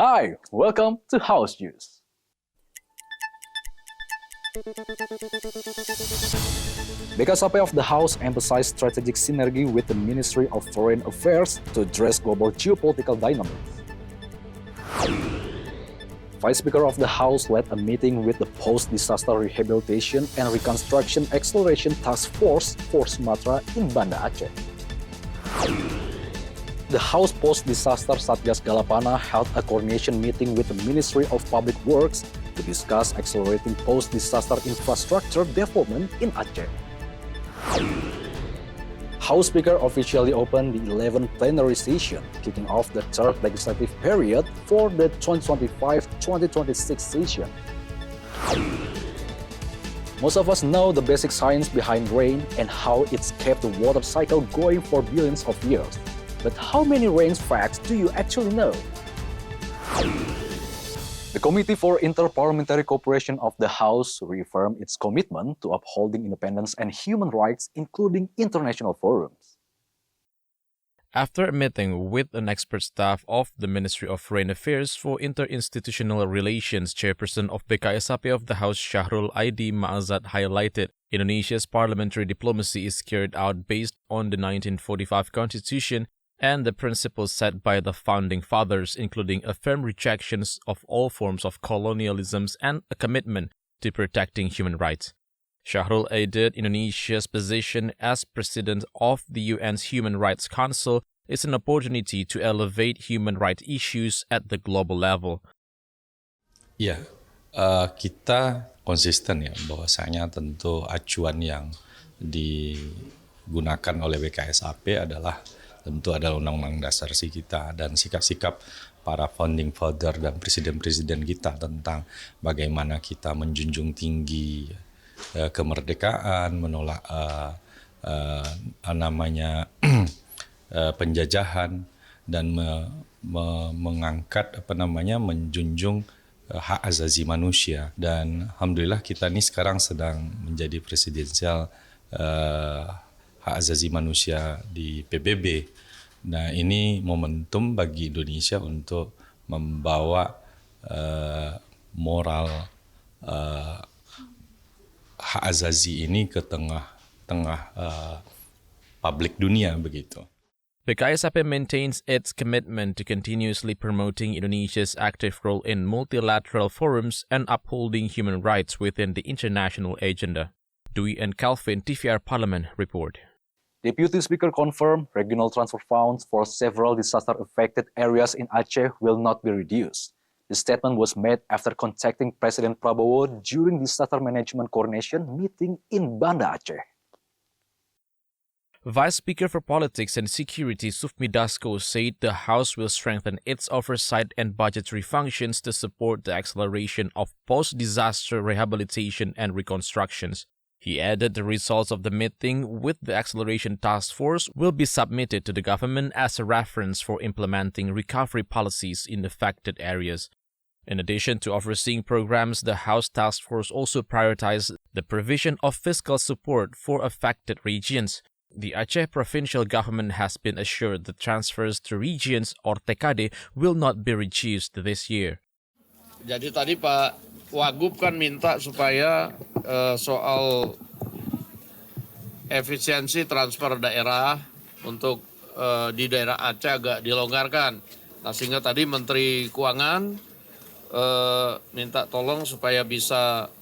Hi, welcome to House News. BKSAP of the House emphasized strategic synergy with the Ministry of Foreign Affairs to address global geopolitical dynamics. Vice Speaker of the House led a meeting with the Post-Disaster Rehabilitation and Reconstruction Acceleration Task Force for Sumatra in Banda Aceh. The House Post-Disaster Satgas Galapana held a coordination meeting with the Ministry of Public Works to discuss accelerating post-disaster infrastructure development in Aceh. House Speaker officially opened the 11th plenary session, kicking off the third legislative period for the 2025-2026 session. Most of us know the basic science behind rain and how it's kept the water cycle going for billions of years. But how many rain facts do you actually know? The Committee for Inter-Parliamentary Cooperation of the House reaffirmed its commitment to upholding independence and human rights, including international forums. After a meeting with an expert staff of the Ministry of Foreign Affairs for Interinstitutional Relations, Chairperson of BKSAP of the House Syahrul Aidi Ma'azat highlighted Indonesia's parliamentary diplomacy is carried out based on the 1945 Constitution and the principles set by the Founding Fathers, including a firm rejection of all forms of colonialism and a commitment to protecting human rights. Syahrul added Indonesia's position as President of the UN's Human Rights Council is an opportunity to elevate human rights issues at the global level. Ya, kita konsisten ya bahwasanya tentu acuan yang digunakan oleh BKSAP adalah Undang-Undang Dasar kita dan sikap-sikap para founding father dan presiden-presiden kita tentang bagaimana kita menjunjung tinggi kemerdekaan, menolak penjajahan dan mengangkat menjunjung hak asasi manusia. Dan alhamdulillah kita ini sekarang sedang menjadi presidensial hak asasi manusia di PBB. Nah, ini momentum bagi Indonesia untuk membawa moral hak asasi ini ke tengah publik dunia begitu. BKSAP maintains its commitment to continuously promoting Indonesia's active role in multilateral forums and upholding human rights within the international agenda. Dwi and Calvin, TVR Parlemen, report. Deputy Speaker confirmed regional transfer funds for several disaster-affected areas in Aceh will not be reduced. The statement was made after contacting President Prabowo during disaster management coordination meeting in Banda Aceh. Vice Speaker for Politics and Security Sufmi Dasko said the House will strengthen its oversight and budgetary functions to support the acceleration of post-disaster rehabilitation and reconstructions. He added the results of the meeting with the Acceleration Task Force will be submitted to the government as a reference for implementing recovery policies in affected areas. In addition to overseeing programs, the House Task Force also prioritized the provision of fiscal support for affected regions. The Aceh provincial government has been assured that transfers to regions or TKD will not be reduced this year. Jadi tadi Pak Wagub kan minta supaya soal efisiensi transfer daerah untuk di daerah Aceh agak dilonggarkan. Nah, sehingga tadi Menteri Keuangan minta tolong supaya bisa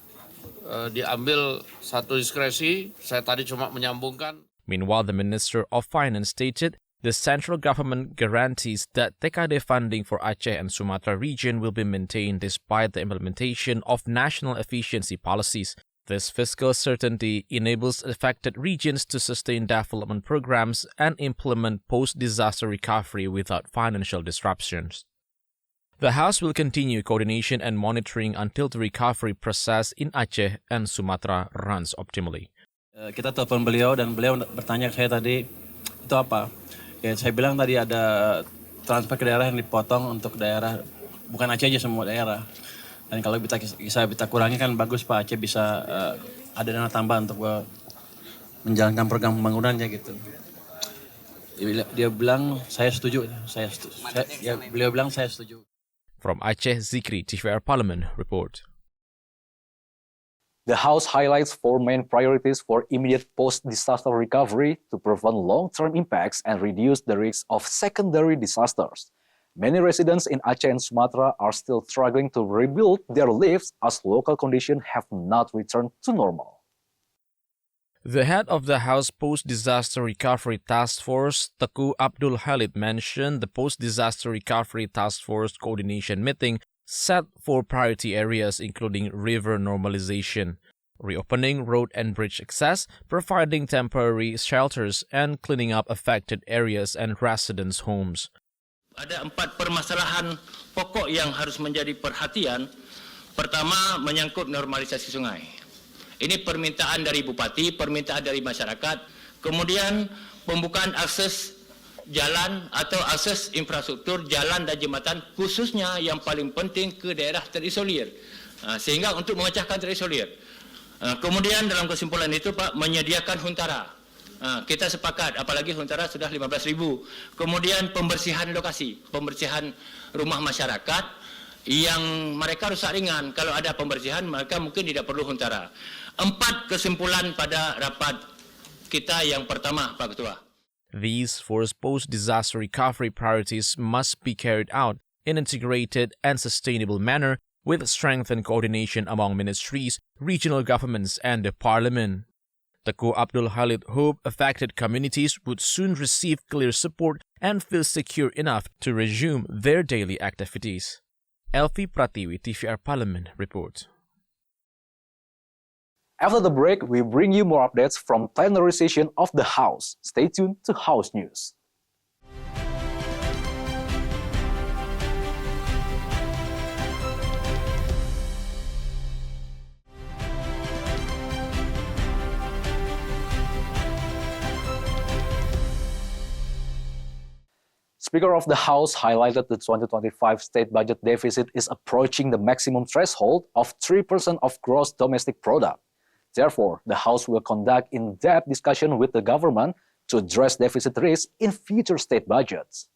diambil satu diskresi. Saya tadi cuma menyambungkan. Meanwhile, the Minister of Finance stated the central government guarantees that TKD funding for Aceh and Sumatra region will be maintained despite the implementation of national efficiency policies. This fiscal certainty enables affected regions to sustain development programs and implement post-disaster recovery without financial disruptions. The House will continue coordination and monitoring until the recovery process in Aceh and Sumatra runs optimally. Kita telepon beliau dan beliau bertanya ke saya tadi, itu apa? Ya, saya bilang tadi ada transfer ke daerah yang dipotong untuk daerah, bukan Aceh aja, semua daerah. Dan kalau bisa kita kurangi kan bagus Pak, Aceh bisa ada dana tambahan untuk menjalankan program pembangunannya gitu. Dia bilang saya setuju, beliau bilang saya setuju. From Aceh, Zikri, TVR Parlemen, report. The House highlights 4 main priorities for immediate post-disaster recovery to prevent long-term impacts and reduce the risk of secondary disasters. Many residents in Aceh and Sumatra are still struggling to rebuild their lives as local conditions have not returned to normal. The head of the House Post-Disaster Recovery Task Force, Teuku Abdul Halid, mentioned the Post-Disaster Recovery Task Force coordination meeting set 4 priority areas including river normalization, reopening road and bridge access, providing temporary shelters, and cleaning up affected areas and residents' homes. Ada 4 permasalahan pokok yang harus menjadi perhatian. Pertama, menyangkut normalisasi sungai. Ini permintaan dari Bupati, permintaan dari masyarakat. Kemudian pembukaan akses jalan atau akses infrastruktur jalan dan jembatan, khususnya yang paling penting ke daerah terisolir. Sehingga untuk memecahkan terisolir. Kemudian dalam kesimpulan itu Pak, menyediakan huntara. Kita sepakat, apalagi huntara sudah 15.000. Kemudian pembersihan lokasi, pembersihan rumah masyarakat yang mereka rusak ringan. Kalau ada pembersihan, mereka mungkin tidak perlu huntara. 4 kesimpulan pada rapat kita yang pertama, Pak Ketua. These 4 post-disaster recovery priorities must be carried out in an integrated and sustainable manner with strengthened coordination among ministries, regional governments, and the Parliament. Teuku Abdul Halid hoped affected communities would soon receive clear support and feel secure enough to resume their daily activities. Elvi Pratiwi, TVR Parlemen, report. After the break, we bring you more updates from plenary session of the House. Stay tuned to House News. Speaker of the House highlighted the 2025 state budget deficit is approaching the maximum threshold of 3% of gross domestic product. Therefore, the House will conduct in-depth discussion with the government to address deficit risk in future state budgets.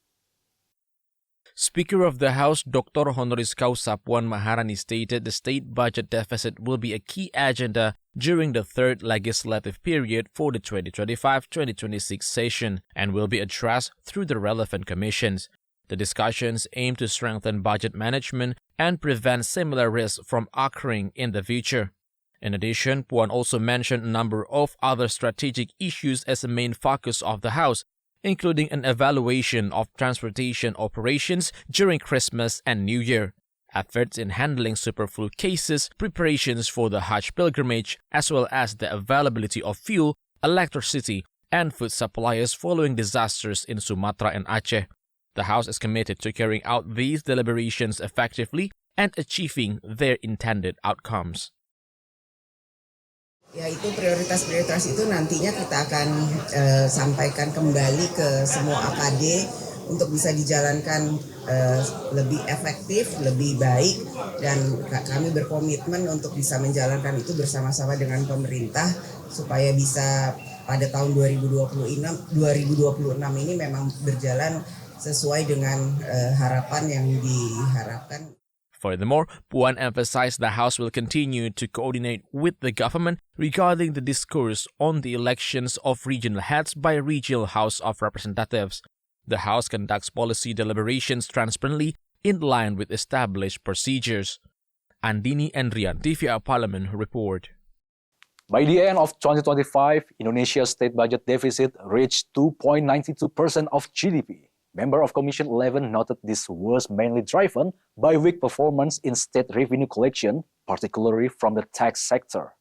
Speaker of the House Dr. Honoris Causa Puan Maharani stated the state budget deficit will be a key agenda during the 3rd legislative period for the 2025-2026 session and will be addressed through the relevant commissions. The discussions aim to strengthen budget management and prevent similar risks from occurring in the future. In addition, Puan also mentioned a number of other strategic issues as a main focus of the House, including an evaluation of transportation operations during Christmas and New Year, efforts in handling superflu cases, preparations for the Hajj pilgrimage, as well as the availability of fuel, electricity, and food supplies following disasters in Sumatra and Aceh. The House is committed to carrying out these deliberations effectively and achieving their intended outcomes. Ya, itu prioritas-prioritas itu nantinya kita akan sampaikan kembali ke semua AKD untuk bisa dijalankan lebih efektif, lebih baik, dan kami berkomitmen untuk bisa menjalankan itu bersama-sama dengan pemerintah supaya bisa pada tahun 2026 ini memang berjalan sesuai dengan harapan yang diharapkan. Furthermore, Puan emphasized the House will continue to coordinate with the government regarding the discourse on the elections of regional heads by Regional House of Representatives. The House conducts policy deliberations transparently in line with established procedures. Andini Andrian, TVR Parlemen, report. By the end of 2025, Indonesia's state budget deficit reached 2.92% of GDP. Member of Commission 11 noted this was mainly driven by weak performance in state revenue collection, particularly from the tax sector.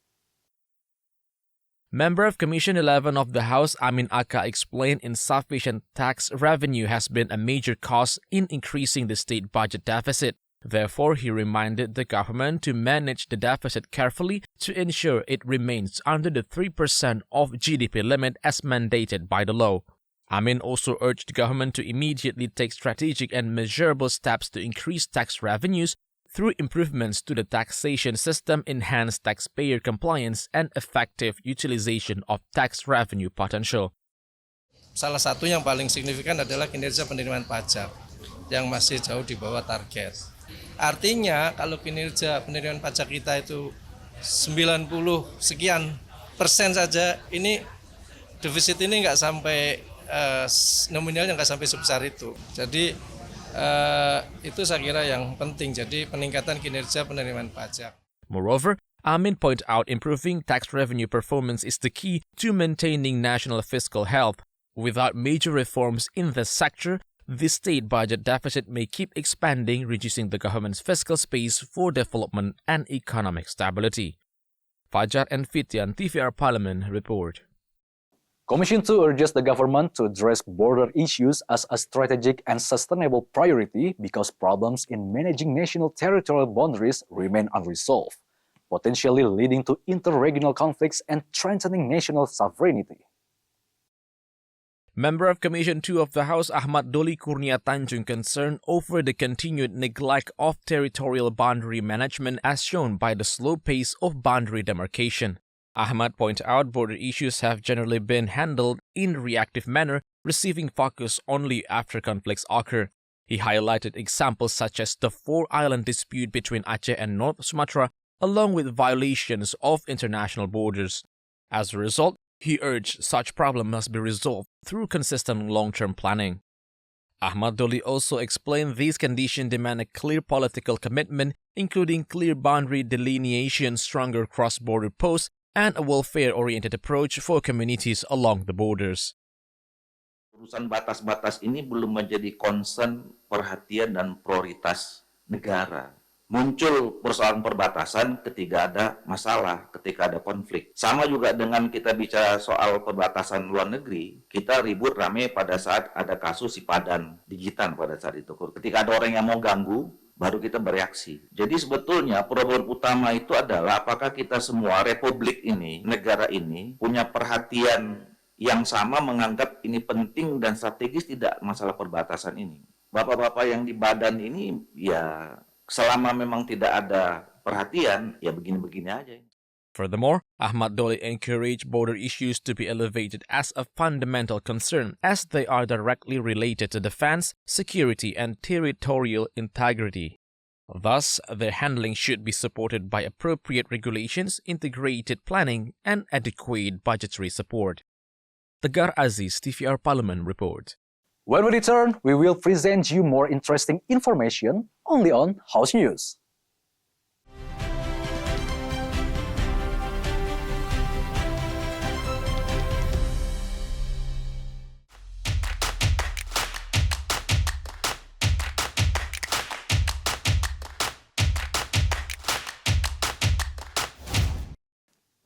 Member of Commission 11 of the House, Amin Aka, explained insufficient tax revenue has been a major cause in increasing the state budget deficit. Therefore, he reminded the government to manage the deficit carefully to ensure it remains under the 3% of GDP limit as mandated by the law. Amin also urged the government to immediately take strategic and measurable steps to increase tax revenues through improvements to the taxation system, enhanced taxpayer compliance, and effective utilization of tax revenue potential. Salah satu yang paling signifikan adalah kinerja penerimaan pajak yang masih jauh di bawah target. Artinya kalau kinerja penerimaan pajak kita itu 90 sekian persen saja, ini defisit ini nggak sampai nominalnya nggak sampai sebesar itu. Jadi itu saya kira yang penting. Jadi peningkatan kinerja penerimaan pajak. Moreover, Amin point out improving tax revenue performance is the key to maintaining national fiscal health. Without major reforms in the sector, the state budget deficit may keep expanding, reducing the government's fiscal space for development and economic stability. Fajar and Fitian, TVR Parlemen, report. Commission 2 urges the government to address border issues as a strategic and sustainable priority because problems in managing national territorial boundaries remain unresolved, potentially leading to interregional conflicts and strengthening national sovereignty. Member of Commission 2 of the House Ahmad Doli Kurnia Tanjung concerned over the continued neglect of territorial boundary management as shown by the slow pace of boundary demarcation. Ahmad pointed out border issues have generally been handled in a reactive manner, receiving focus only after conflicts occur. He highlighted examples such as the four-island dispute between Aceh and North Sumatra, along with violations of international borders. As a result, he urged such problem must be resolved through consistent long-term planning. Ahmad Doli also explained these conditions demand a clear political commitment, including clear boundary delineation, stronger cross-border posts, and a welfare-oriented approach for communities along the borders. Urusan batas-batas ini belum menjadi concern, perhatian, dan prioritas negara. Muncul persoalan perbatasan ketika ada masalah, ketika ada konflik. Sama juga dengan kita bicara soal perbatasan luar negeri, kita ribut rame pada saat ada kasus si Padan digital pada saat itu. Ketika ada orang yang mau ganggu, baru kita bereaksi. Jadi sebetulnya problem utama itu adalah apakah kita semua republik ini, negara ini, punya perhatian yang sama menganggap ini penting dan strategis tidak masalah perbatasan ini. Bapak-bapak yang di badan ini ya selama memang tidak ada perhatian, ya begini-begini aja. Furthermore, Ahmad Doli encouraged border issues to be elevated as a fundamental concern as they are directly related to defense, security, and territorial integrity. Thus, their handling should be supported by appropriate regulations, integrated planning, and adequate budgetary support. Tegar Aziz, TVR Parlemen report. When we return, we will present you more interesting information only on House News.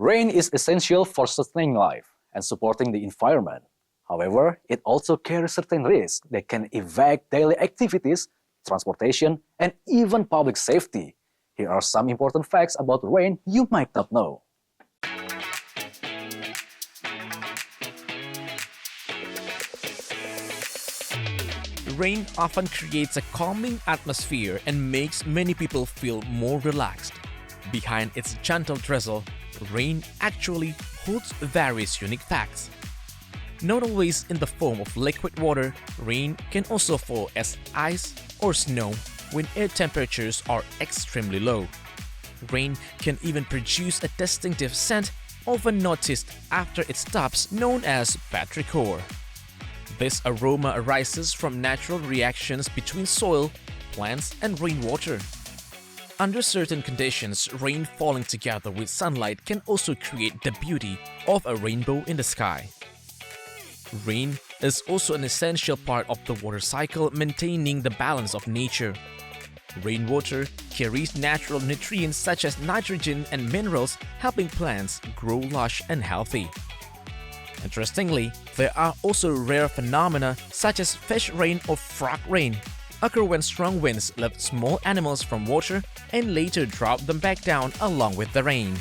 Rain is essential for sustaining life and supporting the environment. However, it also carries certain risks that can affect daily activities, transportation, and even public safety. Here are some important facts about rain you might not know. Rain often creates a calming atmosphere and makes many people feel more relaxed. Behind its gentle drizzle, rain actually holds various unique facts. Not always in the form of liquid water, rain can also fall as ice or snow when air temperatures are extremely low. Rain can even produce a distinctive scent often noticed after it stops, known as petrichor. This aroma arises from natural reactions between soil, plants, and rainwater. Under certain conditions, rain falling together with sunlight can also create the beauty of a rainbow in the sky. Rain is also an essential part of the water cycle, maintaining the balance of nature. Rainwater carries natural nutrients such as nitrogen and minerals, helping plants grow lush and healthy. Interestingly, there are also rare phenomena such as fish rain or frog rain, occur when strong winds lift small animals from water and later drop them back down along with the rain.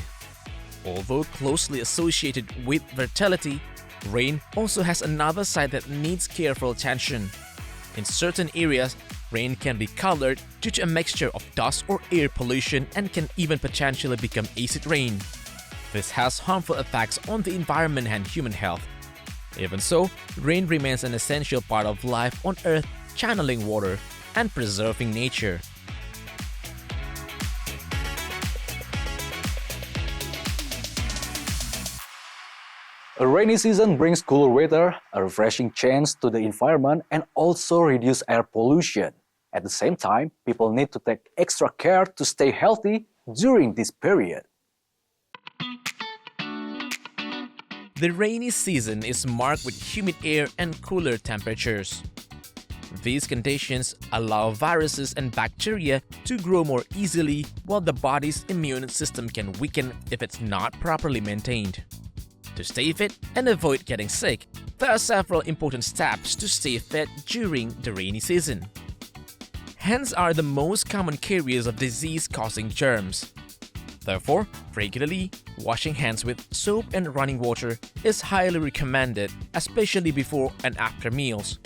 Although closely associated with fertility, rain also has another side that needs careful attention. In certain areas, rain can be colored due to a mixture of dust or air pollution and can even potentially become acid rain. This has harmful effects on the environment and human health. Even so, rain remains an essential part of life on Earth, channeling water and preserving nature. A rainy season brings cooler weather, a refreshing change to the environment, and also reduce air pollution. At the same time, people need to take extra care to stay healthy during this period. The rainy season is marked with humid air and cooler temperatures. These conditions allow viruses and bacteria to grow more easily, while the body's immune system can weaken if it's not properly maintained. To stay fit and avoid getting sick, there are several important steps to stay fit during the rainy season. Hands are the most common carriers of disease-causing germs. Therefore, regularly washing hands with soap and running water is highly recommended, especially before and after meals,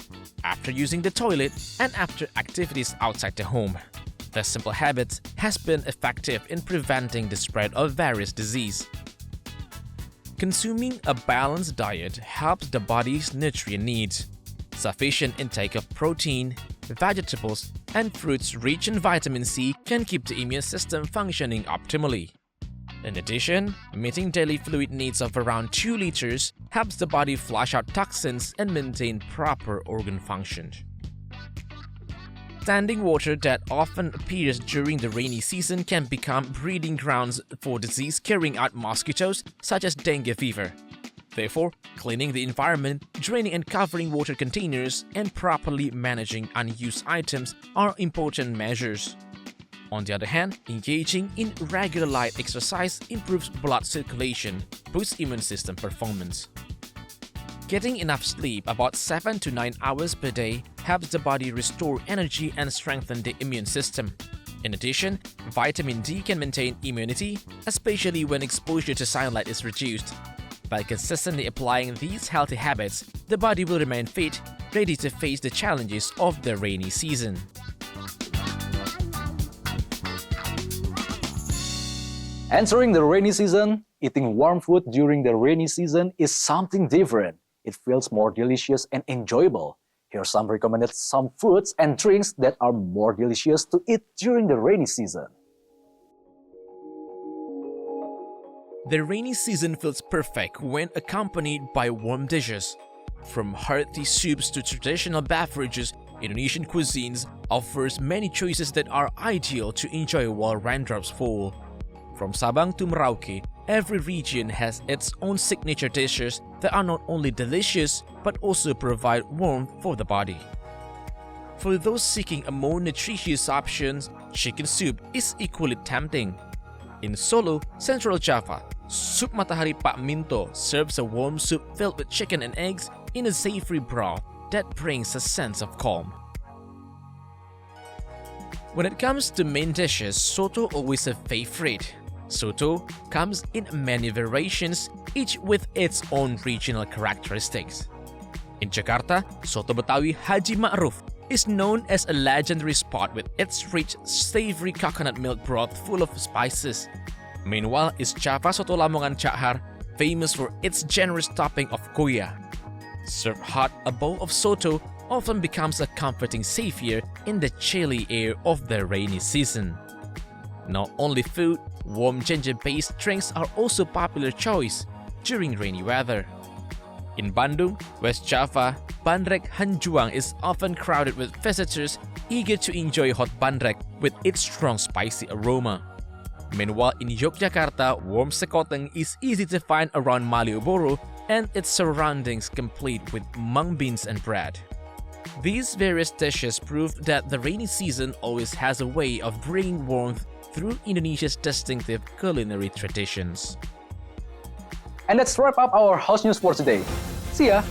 after using the toilet, and after activities outside the home. This simple habit has been effective in preventing the spread of various diseases. Consuming a balanced diet helps the body's nutrient needs. Sufficient intake of protein, vegetables, and fruits rich in vitamin C can keep the immune system functioning optimally. In addition, meeting daily fluid needs of around 2 liters helps the body flush out toxins and maintain proper organ function. Standing water that often appears during the rainy season can become breeding grounds for disease-carrying out mosquitoes such as dengue fever. Therefore, cleaning the environment, draining and covering water containers, and properly managing unused items are important measures. On the other hand, engaging in regular light exercise improves blood circulation, boosts immune system performance. Getting enough sleep, about 7 to 9 hours per day, helps the body restore energy and strengthen the immune system. In addition, vitamin D can maintain immunity, especially when exposure to sunlight is reduced. By consistently applying these healthy habits, the body will remain fit, ready to face the challenges of the rainy season. Entering the rainy season, eating warm food during the rainy season is something different. It feels more delicious and enjoyable. Here are some recommended foods and drinks that are more delicious to eat during the rainy season. The rainy season feels perfect when accompanied by warm dishes. From hearty soups to traditional beverages, Indonesian cuisines offers many choices that are ideal to enjoy while raindrops fall. From Sabang to Merauke, every region has its own signature dishes that are not only delicious but also provide warmth for the body. For those seeking a more nutritious option, chicken soup is equally tempting. In Solo, Central Java, Sup Matahari Pak Minto serves a warm soup filled with chicken and eggs in a savory broth that brings a sense of calm. When it comes to main dishes, soto always a favorite. Soto comes in many variations, each with its own regional characteristics. In Jakarta, Soto Betawi Haji Ma'ruf is known as a legendary spot with its rich, savory coconut milk broth full of spices. Meanwhile, is Java Soto Lamongan Cakar, famous for its generous topping of koya. Served hot, a bowl of soto often becomes a comforting savior in the chilly air of the rainy season. Not only food, warm ginger-based drinks are also popular choice during rainy weather. In Bandung, West Java, bandrek Hanjuang is often crowded with visitors eager to enjoy hot bandrek with its strong spicy aroma. Meanwhile, in Yogyakarta, warm sekoteng is easy to find around Malioboro and its surroundings complete with mung beans and bread. These various dishes prove that the rainy season always has a way of bringing warmth through Indonesia's distinctive culinary traditions. And let's wrap up our house news for today. See ya!